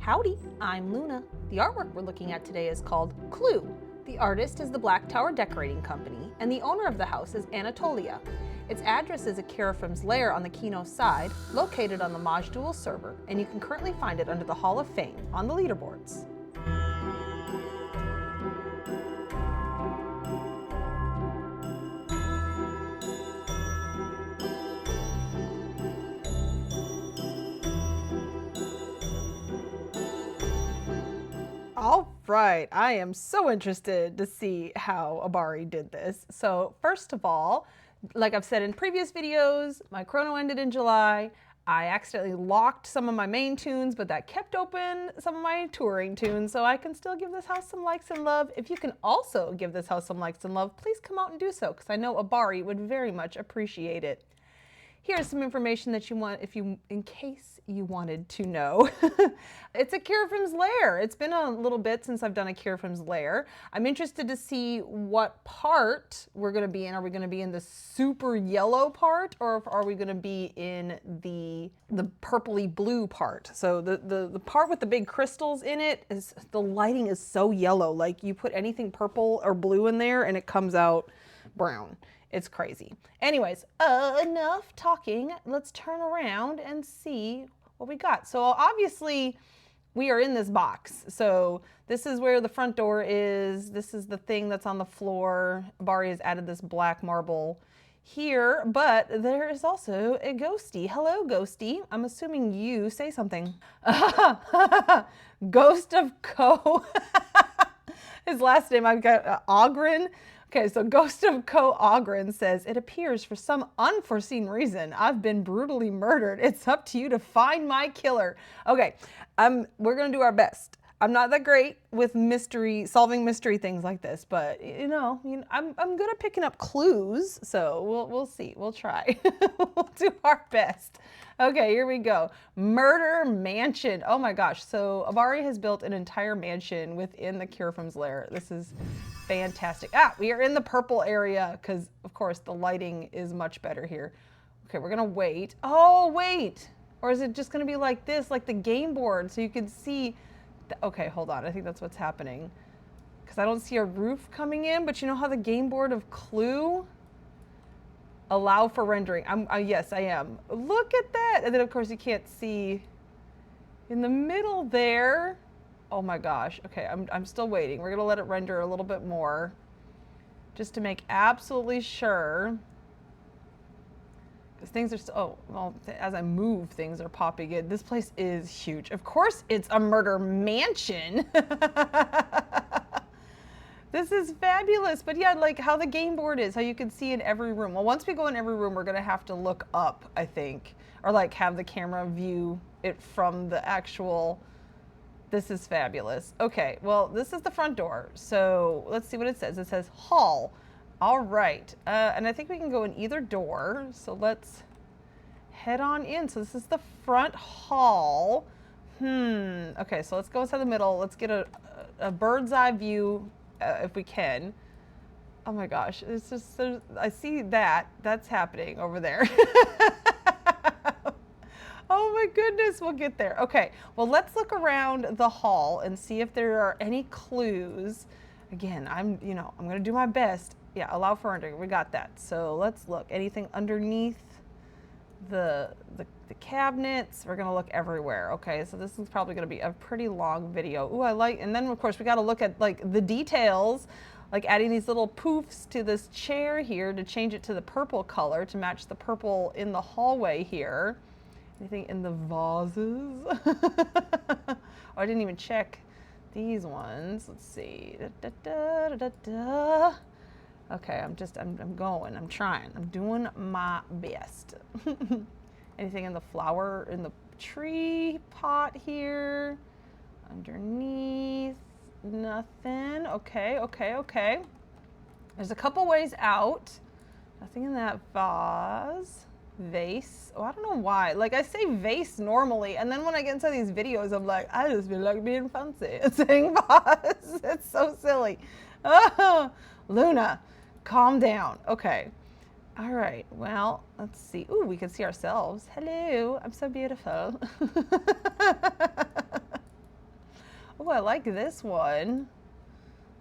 Howdy, I'm Luna. The artwork we're looking at today is called Clue. The artist is the Black Tower Decorating Company, and the owner of the house is Annatolia. Its address is at Kerafyrm's Lair on the Qeynos side, located on the Maj'Dul server, and you can currently find it under the Hall of Fame on the leaderboards. All right, I am so interested to see how Abari did this. So first of all, like I've said in previous videos, my chrono ended in July. I accidentally locked some of my main tunes, but that kept open some of my touring tunes, so I can still give this house some likes and love. If you can also give this house some likes and love, please come out and do so, because I know Abari would very much appreciate it. Here's some information that you want, in case you wanted to know. It's a Kerafyrm's Lair. It's been a little bit since I've done a Kerafyrm's Lair. I'm interested to see what part we're going to be in. Are we going to be in the super yellow part, or are we going to be in the purpley blue part? So the part with the big crystals in it, is the lighting is so yellow. Like you put anything purple or blue in there and it comes out brown. It's crazy. Anyways, enough talking. Let's turn around and see what we got. So obviously we are in this box. So this is where the front door is. This is the thing that's on the floor. Abari has added this black marble here, but there is also a ghosty. Hello, ghosty. I'm assuming you say something. Ghost of Co. His last name, I've got Ogren. Okay, so Ghost of Co-Ogren says, it appears for some unforeseen reason I've been brutally murdered. It's up to you to find my killer. Okay, we're gonna do our best. I'm not that great with solving mystery things like this, but I'm good at picking up clues, so we'll see. We'll try. We'll do our best. Okay, here we go. Murder Mansion. Oh my gosh. So Abari has built an entire mansion within the Kerafyrm's Lair. This is fantastic. We are in the purple area because, of course, the lighting is much better here. Okay, we're gonna wait. Oh, wait. Or is it just gonna be like this, like the game board, so you can see? Okay, hold on. I think that's what's happening. Because I don't see a roof coming in, but you know how the game board of Clue? Allow for rendering. Yes, I am. Look at that. And then, of course, you can't see in the middle there. Oh my gosh. Okay, I'm still waiting. We're going to let it render a little bit more just to make absolutely sure. Because things are still, oh, well, as I move, things are popping in. This place is huge. Of course, it's a murder mansion. This is fabulous. But yeah, like how the game board is, how you can see in every room. Well, once we go in every room, we're going to have to look up, I think, or like have the camera view it from the actual. This is fabulous. Okay, well, this is the front door. So let's see what it says. It says hall. All right. And I think we can go in either door. So let's head on in. So this is the front hall. Okay, so let's go inside the middle. Let's get a bird's eye view if we can. Oh my gosh. It's just, I see that's happening over there. Oh my goodness, we'll get there. Okay, well, let's look around the hall and see if there are any clues. Again, I'm gonna do my best. Yeah, allow for rendering, we got that. So let's look, anything underneath the cabinets. We're gonna look everywhere. Okay, so this is probably gonna be a pretty long video. Ooh, and then of course we gotta look at like the details, like adding these little poofs to this chair here to change it to the purple color to match the purple in the hallway here. Anything in the vases? Oh, I didn't even check these ones. Let's see. Okay, I'm going. I'm trying. I'm doing my best. Anything in the flower, in the tree pot here? Underneath? Nothing. Okay. There's a couple ways out. Nothing in that vase. Vase. Oh, I don't know why. Like, I say vase normally, and then when I get into these videos, I'm like, I just feel like being fancy and saying vase. It's so silly. Oh, Luna, calm down. Okay. All right. Well, let's see. Ooh, we can see ourselves. Hello. I'm so beautiful. Oh, I like this one.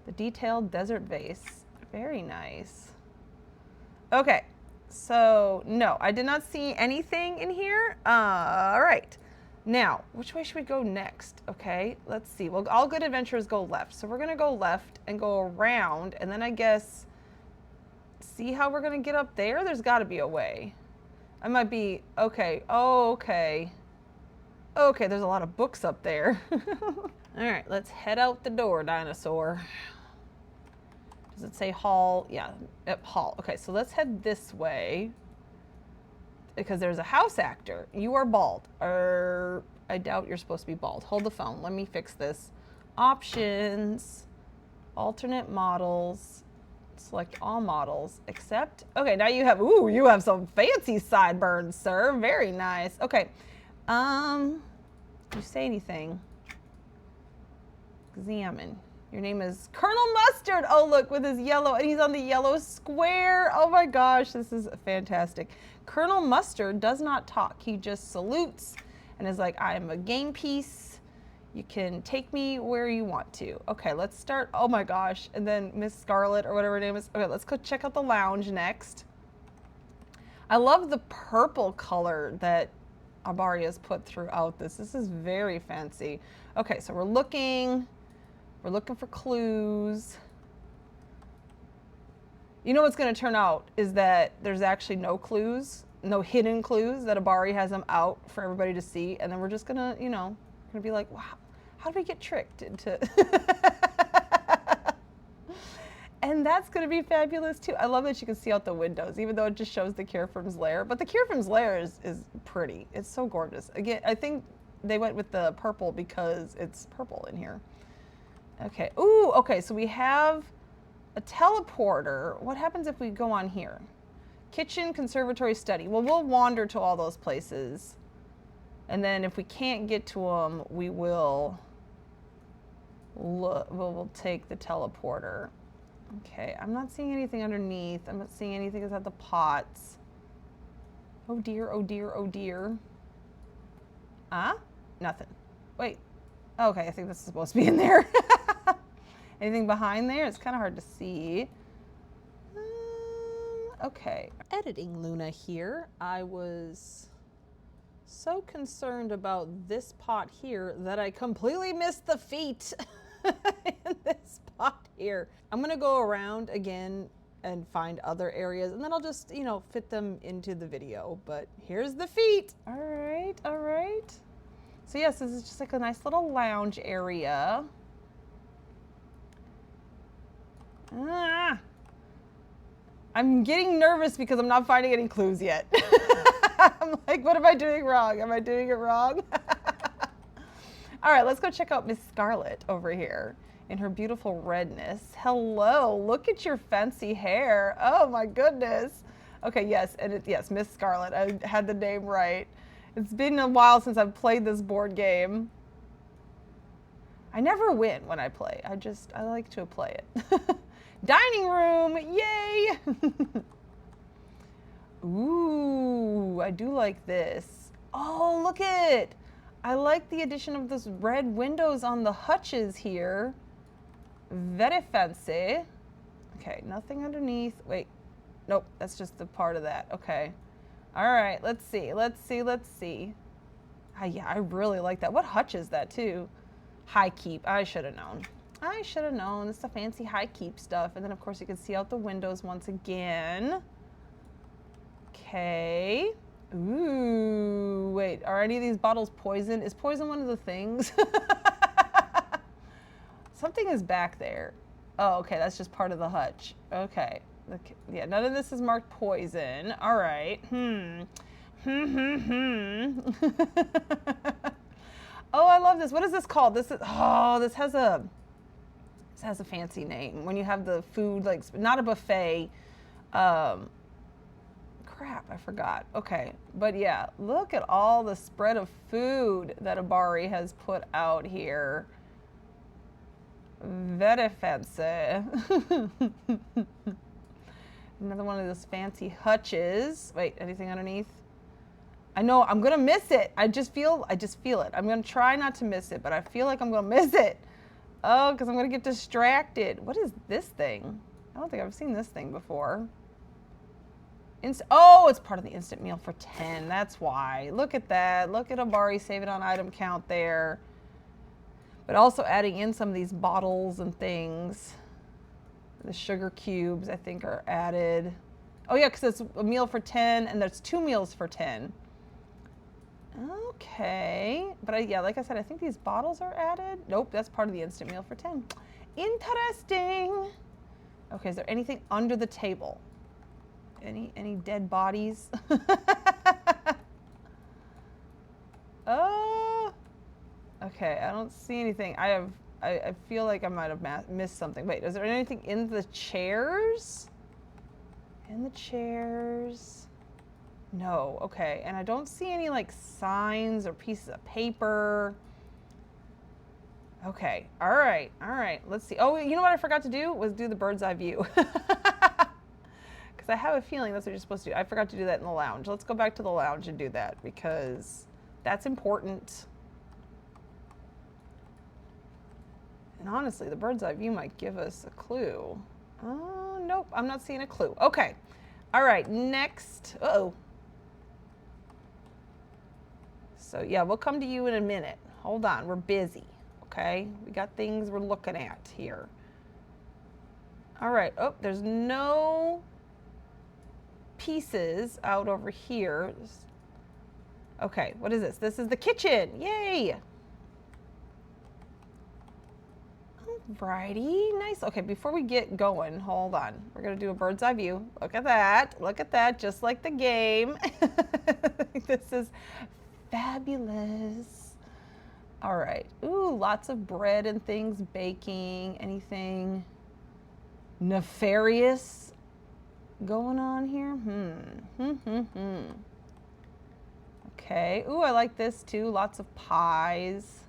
The detailed desert vase. Very nice. Okay, so no, I did not see anything in here. All right. Now, which way should we go next? Okay, let's see. Well, all good adventurers go left. So we're going to go left and go around, and then I guess see how we're going to get up there? There's got to be a way. I might be, okay. Oh, okay. Okay, there's a lot of books up there. All right, let's head out the door, dinosaur. Does it say hall? Yeah, yep, hall. Okay, so let's head this way. Because there's a house actor. You are bald. I doubt you're supposed to be bald. Hold the phone. Let me fix this. Options. Alternate models. Select all models. Accept. Okay, now you have, ooh, you have some fancy sideburns, sir. Very nice. Okay. Do you say anything? Examine. Your name is Colonel Mustard. Oh, look, with his yellow, and he's on the yellow square. Oh my gosh, this is fantastic. Colonel Mustard does not talk. He just salutes and is like, I'm a game piece. You can take me where you want to. Okay, let's start. Oh my gosh. And then Miss Scarlet or whatever her name is. Okay, let's go check out the lounge next. I love the purple color that Abari has put throughout this. This is very fancy. Okay, so we're looking for clues. You know what's going to turn out is that there's actually no clues, no hidden clues, that Abari has them out for everybody to see, and then we're just going to, you know, going to be like, wow, how did we get tricked into... And that's going to be fabulous too. I love that you can see out the windows, even though it just shows the Kerafyrm's lair. But the Kerafyrm's lair is pretty. It's so gorgeous. Again, I think they went with the purple because it's purple in here. Okay. Ooh, okay, so we have a teleporter. What happens if we go on here? Kitchen, conservatory, study. Well, we'll wander to all those places. And then if we can't get to them, we will look, we'll take the teleporter. Okay, I'm not seeing anything underneath. I'm not seeing anything inside the pots. Oh dear, oh dear, oh dear. Nothing. Wait. Okay, I think this is supposed to be in there. Anything behind there? It's kind of hard to see. Okay. Editing Luna here. I was so concerned about this pot here that I completely missed the feet in this pot here. I'm gonna go around again and find other areas, and then I'll just, you know, fit them into the video. But here's the feet. All right, all right. So yes, this is just like a nice little lounge area. I'm getting nervous because I'm not finding any clues yet. I'm like, what am I doing wrong? Am I doing it wrong? All right, let's go check out Miss Scarlet over here in her beautiful redness. Hello, look at your fancy hair. Oh my goodness. Okay, yes, and yes, Miss Scarlet. I had the name right. It's been a while since I've played this board game. I never win when I play. I like to play it. Dining room, yay! Ooh, I do like this. Oh, look at it. I like the addition of those red windows on the hutches here. Very fancy. Okay, nothing underneath. Wait, nope, that's just a part of that. Okay. All right, let's see, let's see, let's see. Yeah, I really like that. What hutch is that too? High keep, I should have known. I should have known. It's the fancy high keep stuff. And then of course you can see out the windows once again. Okay. Ooh, wait, are any of these bottles poison? Is poison one of the things? Something is back there. Oh, okay, that's just part of the hutch. Okay. Yeah, none of this is marked poison. All right. Oh, I love this. What is this called? This is, oh, this has a fancy name. When you have the food, like, not a buffet. Crap, I forgot. Okay, but yeah, look at all the spread of food that Abari has put out here. Very fancy. Another one of those fancy hutches. Wait, anything underneath? I know I'm gonna miss it. I just feel it. I'm gonna try not to miss it, but I feel like I'm gonna miss it. Oh, because I'm going to get distracted. What is this thing? I don't think I've seen this thing before. Oh, it's part of the instant meal for 10. That's why. Look at that. Look at Abari saving on item count there. But also adding in some of these bottles and things. The sugar cubes, I think, are added. Oh, yeah, because it's a meal for 10, and there's 2 meals for 10. Okay. But, yeah, like I said, I think these bottles are added. Nope, that's part of the instant meal for 10. Interesting. Okay, is there anything under the table? Any dead bodies? Oh. Okay, I don't see anything. I feel like I might have missed something. Wait, is there anything in the chairs? In the chairs? No, okay. And I don't see any like signs or pieces of paper. Okay, all right. Let's see. Oh, you know what I forgot to do? Was do the bird's eye view. Because I have a feeling that's what you're supposed to do. I forgot to do that in the lounge. Let's go back to the lounge and do that because that's important. And honestly, the bird's eye view might give us a clue. Oh, nope, I'm not seeing a clue. Okay, all right, next. Uh-oh. So yeah, we'll come to you in a minute. Hold on, we're busy, okay? We got things we're looking at here. All right, oh, there's no pieces out over here. Okay, what is this? This is the kitchen, yay! Alrighty, nice. Okay, before we get going, hold on. We're gonna do a bird's eye view. Look at that, just like the game. This is fabulous. All right, ooh, lots of bread and things, baking, anything nefarious going on here? Okay, ooh, I like this too, lots of pies.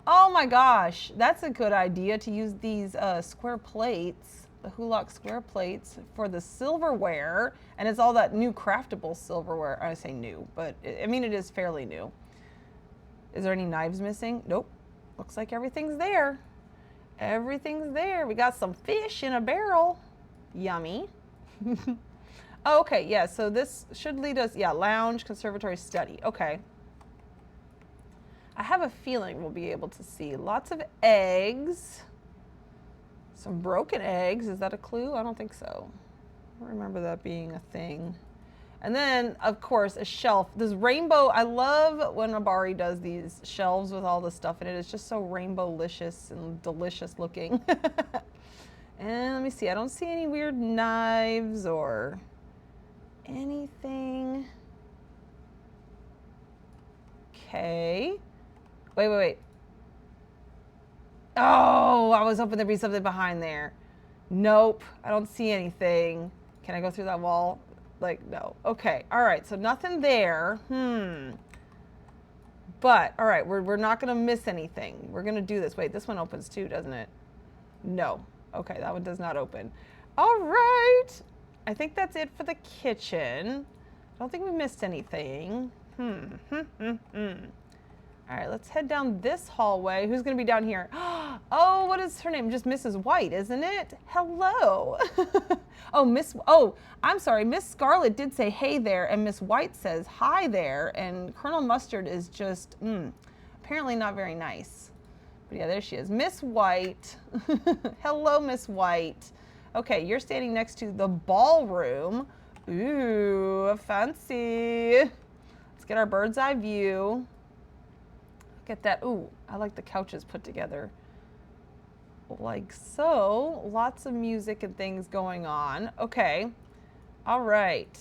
Oh my gosh, that's a good idea to use these square plates, the Hulak square plates for the silverware, and it's all that new craftable silverware. I say new, but I mean it is fairly new. Is there any knives missing? Nope. Looks like everything's there. Everything's there. We got some fish in a barrel. Yummy. Oh, okay, yeah, so this should lead us, yeah, lounge, conservatory, study. Okay. I have a feeling we'll be able to see lots of eggs. Some broken eggs. Is that a clue? I don't think so. I don't remember that being a thing. And then, of course, a shelf. This rainbow, I love when Abari does these shelves with all the stuff in it. It's just so rainbow-licious and delicious looking. And let me see. I don't see any weird knives or anything. Okay. Wait. Oh, I was hoping there'd be something behind there. Nope, I don't see anything. Can I go through that wall? Like, no. Okay, all right, so nothing there. But, all right, we're not gonna miss anything. We're gonna do this. Wait, this one opens too, doesn't it? No. Okay, that one does not open. All right. I think that's it for the kitchen. I don't think we missed anything. All right, let's head down this hallway. Who's going to be down here? Oh, what is her name? Just Mrs. White, isn't it? Hello. Oh, I'm sorry. Miss Scarlet did say hey there, and Miss White says hi there, and Colonel Mustard is just apparently not very nice. But yeah, there she is. Miss White. Hello, Miss White. Okay, you're standing next to the ballroom. Ooh, fancy. Let's get our bird's eye view. Look at that. Ooh, I like the couches put together like so. Lots of music and things going on. Okay. All right.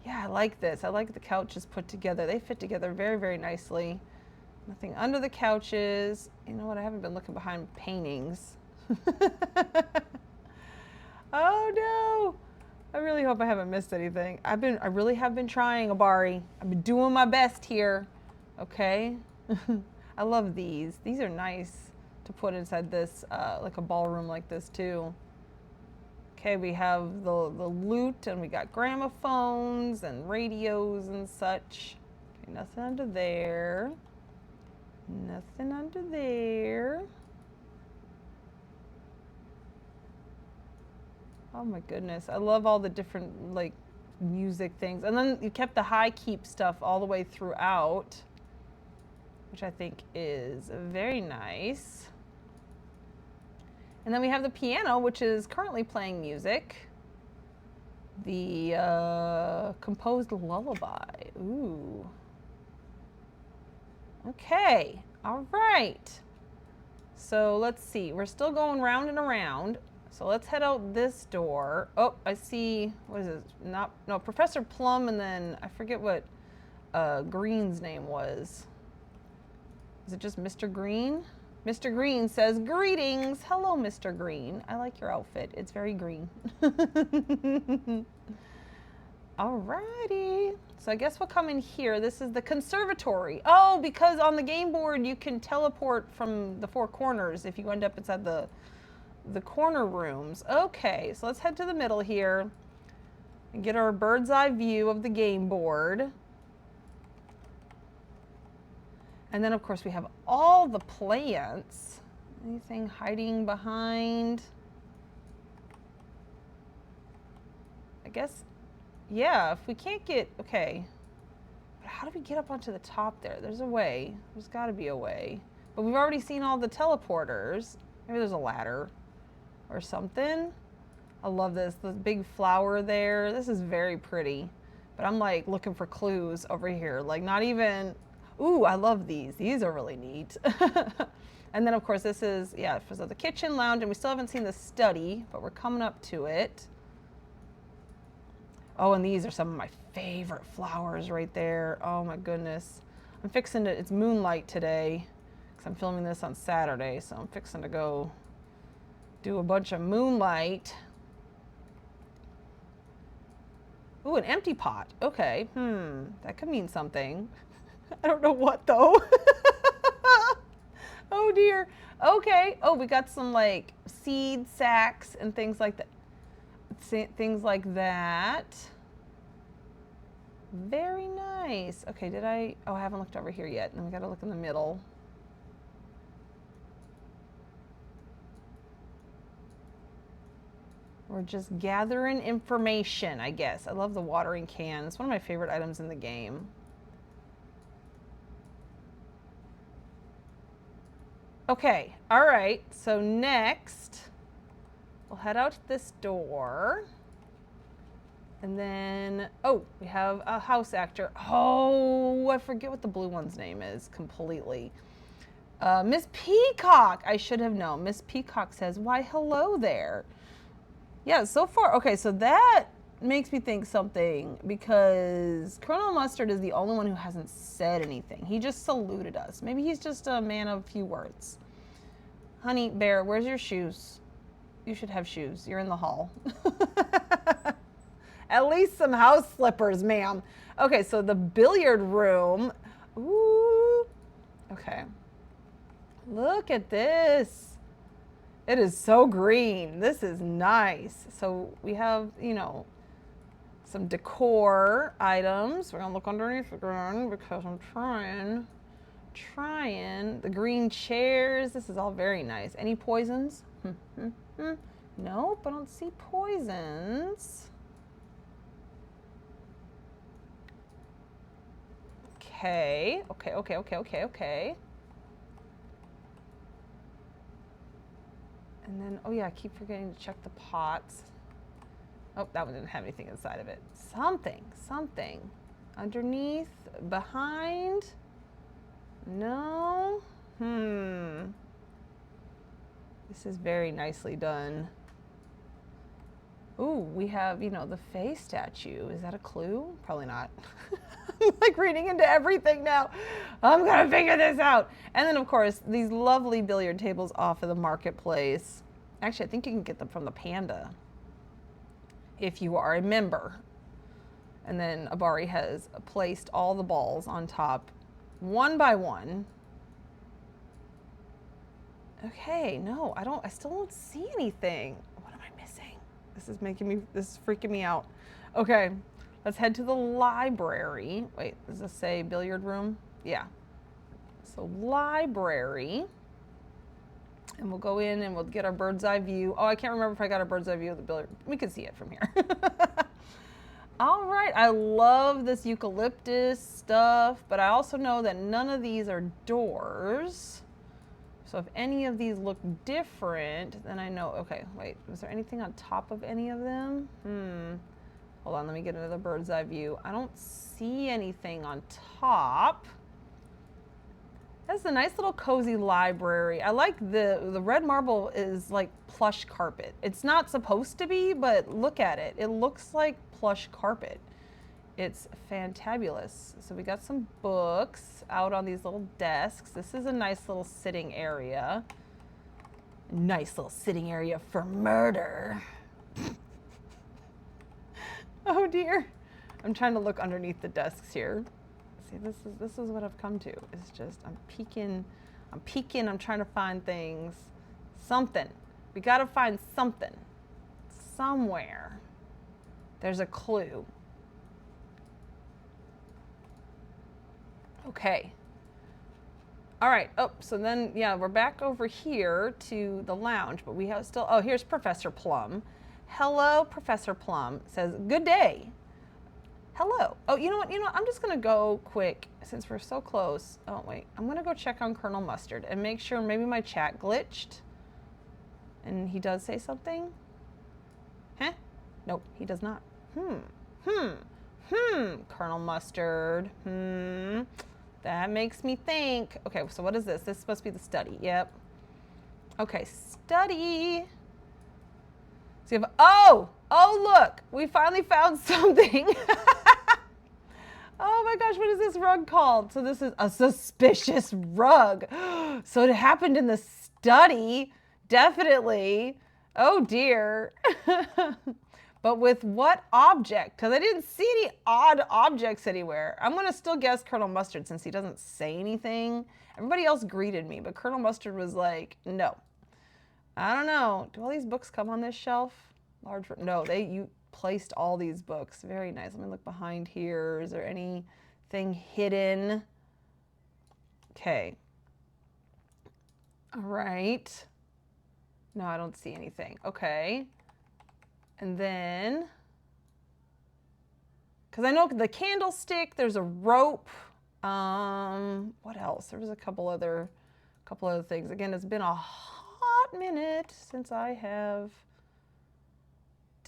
Yeah, I like this. I like the couches put together. They fit together very, very nicely. Nothing under the couches. You know what? I haven't been looking behind paintings. Oh no. I really hope I haven't missed anything. I really have been trying, Abari. I've been doing my best here. Okay. I love these. These are nice to put inside this, like a ballroom like this too. Okay, we have the lute, and we got gramophones and radios and such. Okay, nothing under there. Nothing under there. Oh my goodness. I love all the different like music things. And then you kept the high keep stuff all the way throughout, which I think is very nice. And then we have the piano, which is currently playing music. The composed lullaby. Ooh. Okay. All right. So let's see. We're still going round and around. So let's head out this door. Oh, I see. What is it? No, Professor Plum, and then I forget what Green's name was. Is it just Mr. Green? Mr. Green says, greetings. Hello, Mr. Green. I like your outfit. It's very green. Alrighty. So I guess we'll come in here. This is the conservatory. Oh, because on the game board you can teleport from the four corners if you end up inside the corner rooms. Okay, so let's head to the middle here and get our bird's eye view of the game board. And then, of course, we have all the plants. Anything hiding behind? I guess, yeah, if we can't get, okay. But how do we get up onto the top there? There's a way. There's got to be a way. But we've already seen all the teleporters. Maybe there's a ladder or something. I love this. The big flower there. This is very pretty. But I'm like looking for clues over here. Like not even... Ooh, I love these. These are really neat. And then, of course, this is, yeah, so the kitchen lounge, and we still haven't seen the study, but we're coming up to it. Oh, and these are some of my favorite flowers right there. Oh, my goodness. I'm fixing to, it's moonlight today, because I'm filming this on Saturday, so I'm fixing to go do a bunch of moonlight. Ooh, an empty pot. Okay, that could mean something. I don't know what though. Oh dear. Okay. Oh, we got some like seed sacks and things like that. Things like that. Very nice. Okay, did I? Oh, I haven't looked over here yet. And we got to look in the middle. We're just gathering information, I guess. I love the watering can. It's one of my favorite items in the game. Okay, all right, so next, we'll head out this door. And then, oh, we have a house actor. Oh, I forget what the blue one's name is completely. Miss Peacock, I should have known. Miss Peacock says, why, hello there. Yeah, so far, okay, so that makes me think something because Colonel Mustard is the only one who hasn't said anything. He just saluted us. Maybe he's just a man of few words. Honey Bear, where's your shoes? You should have shoes. You're in the hall. At least some house slippers, ma'am. Okay, so the billiard room. Ooh. Okay. Look at this. It is so green. This is nice. So we have, you know, some decor items. We're gonna look underneath again because I'm trying. The green chairs. This is all very nice. Any poisons? Nope, I don't see poisons. Okay. And then, oh yeah, I keep forgetting to check the pots. Oh, that one didn't have anything inside of it. Something. Underneath, behind. No. This is very nicely done. Ooh, we have, you know, the Fae statue. Is that a clue? Probably not. I'm like reading into everything now. I'm gonna figure this out. And then, of course, these lovely billiard tables off of the marketplace. Actually, I think you can get them from the Panda if you are a member. And then Abari has placed all the balls on top, one by one. Okay, no, I still don't see anything. What am I missing? This is freaking me out. Okay, let's head to the library. Wait, does this say billiard room? Yeah. So library. And we'll go in and we'll get our bird's eye view. Oh, I can't remember if I got a bird's eye view of the building. We can see it from here. All right, I love this eucalyptus stuff, but I also know that none of these are doors. So if any of these look different, then I know, okay, wait, was there anything on top of any of them? Hold on, let me get another bird's eye view. I don't see anything on top. That's a nice little cozy library. I like the red marble is like plush carpet. It's not supposed to be, but look at it. It looks like plush carpet. It's fantabulous. So we got some books out on these little desks. This is a nice little sitting area. Nice little sitting area for murder. Oh dear. I'm trying to look underneath the desks here. See, this is what I've come to. It's just I'm peeking, I'm trying to find things. Something. We gotta find something. Somewhere. There's a clue. Okay. All right. Oh, so then, yeah, we're back over here to the lounge, but we have still, oh, here's Professor Plum. Hello, Professor Plum. Says, good day. Hello. Oh, you know what? I'm just going to go quick since we're so close. Oh, wait. I'm going to go check on Colonel Mustard and make sure maybe my chat glitched. And he does say something? Huh? Nope, he does not. Colonel Mustard. That makes me think. Okay, so what is this? This is supposed to be the study. Yep. Okay, study. So you have, oh, look, we finally found something. Oh my gosh, what is this rug called? So this is a suspicious rug. So it happened in the study, definitely. Oh dear. But with what object? Because I didn't see any odd objects anywhere. I'm going to still guess Colonel Mustard since he doesn't say anything. Everybody else greeted me, but Colonel Mustard was like, no. I don't know. Do all these books come on this shelf? No, you placed all these books. Very nice. Let me look behind here. Is there anything hidden? Okay. All right. No, I don't see anything. Okay. And then, because I know the candlestick, there's a rope. What else? There was a couple other things. Again, it's been a hot minute since I have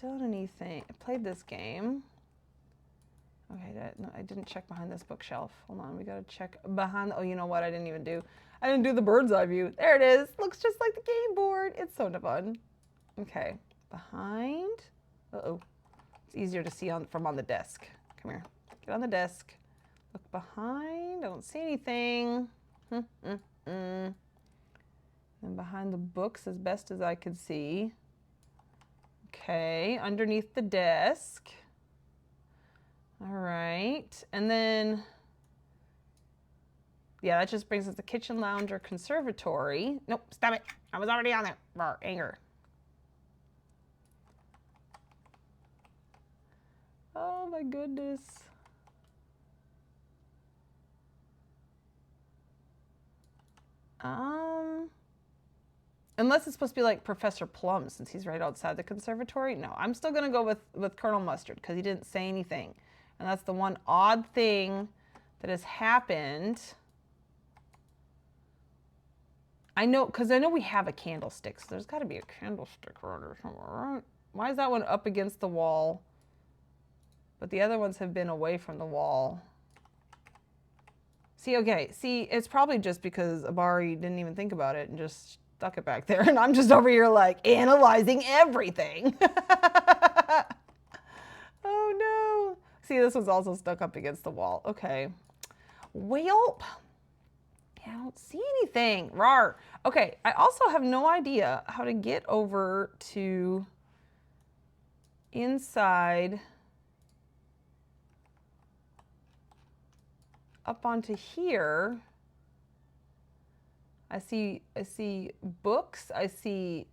done anything. I played this game. Okay, no, I didn't check behind this bookshelf. Hold on, we gotta check behind. Oh, you know what? I didn't do the bird's eye view. There it is. Looks just like the game board. It's so fun. Okay. Behind. Uh-oh. It's easier to see from on the desk. Come here. Get on the desk. Look behind. I don't see anything. And behind the books as best as I could see. Okay. Underneath the desk. All right. And then, yeah, that just brings us the kitchen, lounge, or conservatory. Nope. Stop it. I was already on there. Rawr, anger. Oh my goodness. Unless it's supposed to be like Professor Plum since he's right outside the conservatory. No, I'm still going to go with Colonel Mustard because he didn't say anything. And that's the one odd thing that has happened. I know, because I know we have a candlestick, so there's got to be a candlestick around here somewhere, right? Why is that one up against the wall? But the other ones have been away from the wall. See, okay, see, it's probably just because Abari didn't even think about it and just stuck it back there. And I'm just over here like analyzing everything. Oh no. See, this one's also stuck up against the wall. Okay. Well, yeah, I don't see anything. Rawr. Okay, I also have no idea how to get over to inside up onto here. I see books. I see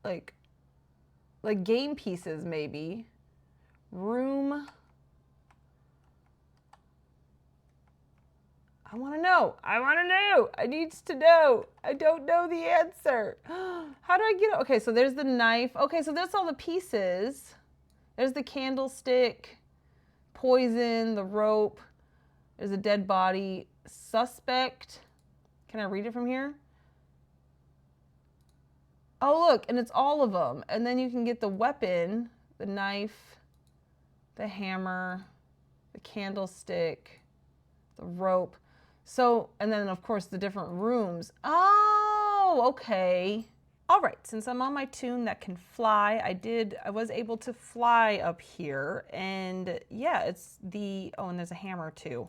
like game pieces maybe. Room. I want to know. I want to know. I need to know. I don't know the answer. How do I get it? Okay, so there's the knife. Okay, so there's all the pieces. There's the candlestick, poison, the rope. There's a dead body. Suspect. Can I read it from here? Oh, look, and it's all of them. And then you can get the weapon, the knife, the hammer, the candlestick, the rope. So, and then of course the different rooms. Oh, okay. All right, since I'm on my toon that can fly, I was able to fly up here, and yeah, it's the, oh, and there's a hammer too.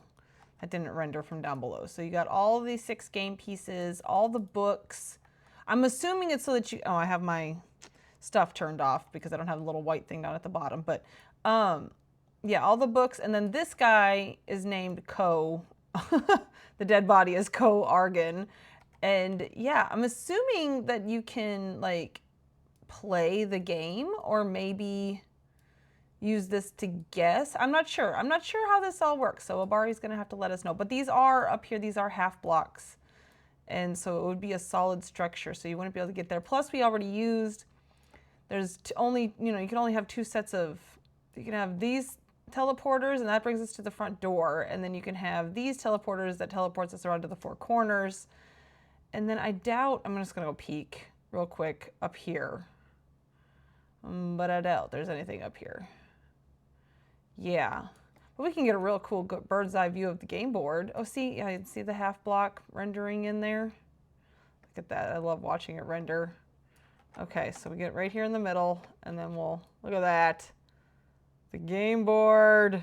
That didn't render from down below. So you got all of these 6 game pieces, all the books. I'm assuming it's so that you, oh, I have my stuff turned off because I don't have a little white thing down at the bottom, but yeah, all the books. And then this guy is named Ko. The dead body is Ko Argan. And yeah, I'm assuming that you can like play the game or maybe use this to guess. I'm not sure. I'm not sure how this all works. So Abari's gonna have to let us know. But these are up here, these are half blocks. And so it would be a solid structure. So you wouldn't be able to get there. Plus we already used, there's only, you know, you can only have 2 sets of, you can have these teleporters and that brings us to the front door. And then you can have these teleporters that teleports us around to the 4 corners. And then I doubt, I'm just gonna go peek real quick up here. But I doubt there's anything up here. Yeah, but we can get a real cool bird's eye view of the game board. Oh, see, I see the half block rendering in there. Look at that, I love watching it render. Okay, so we get right here in the middle and then we'll, look at that. The game board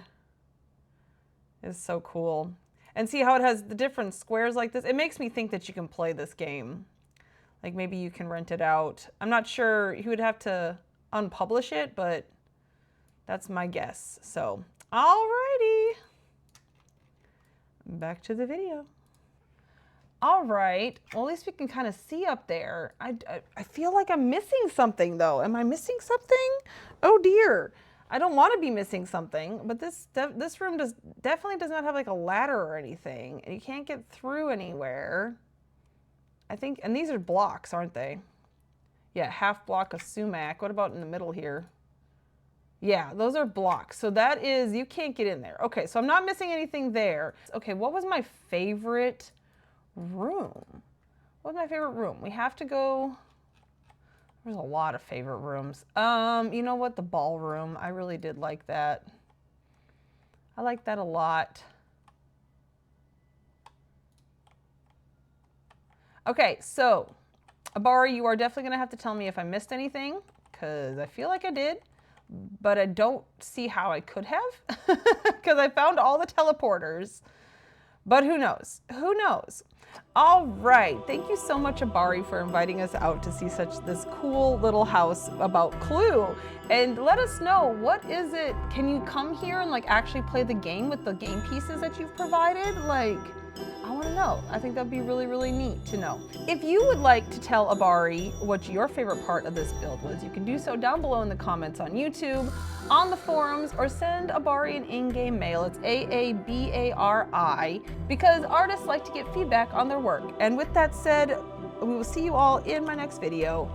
is so cool. And see how it has the different squares like this? It makes me think that you can play this game. Like maybe you can rent it out. I'm not sure, you would have to unpublish it, but that's my guess. So, alrighty. Back to the video. All right, well, at least we can kind of see up there. I feel like I'm missing something though. Am I missing something? Oh dear. I don't want to be missing something, but this room definitely does not have like a ladder or anything, and you can't get through anywhere. I think, and these are blocks, aren't they? Yeah, half block of sumac. What about in the middle here? Yeah, those are blocks. So that is, you can't get in there. Okay, so I'm not missing anything there. Okay, what was my favorite room? What was my favorite room? We have to go, there's a lot of favorite rooms. You know what, the ballroom, I really did like that. I like that a lot. Okay, so Abari, you are definitely gonna have to tell me if I missed anything, because I feel like I did, but I don't see how I could have, because I found all the teleporters, but who knows? Who knows? All right, thank you so much, Abari, for inviting us out to see this cool little house about Clue. And let us know, what is it? Can you come here and like actually play the game with the game pieces that you've provided? Like, I want to know. I think that'd be really, really neat to know. If you would like to tell Abari what your favorite part of this build was, you can do so down below in the comments on YouTube, on the forums, or send Abari an in-game mail. It's AABARI, because artists like to get feedback on their work. And with that said, we will see you all in my next video.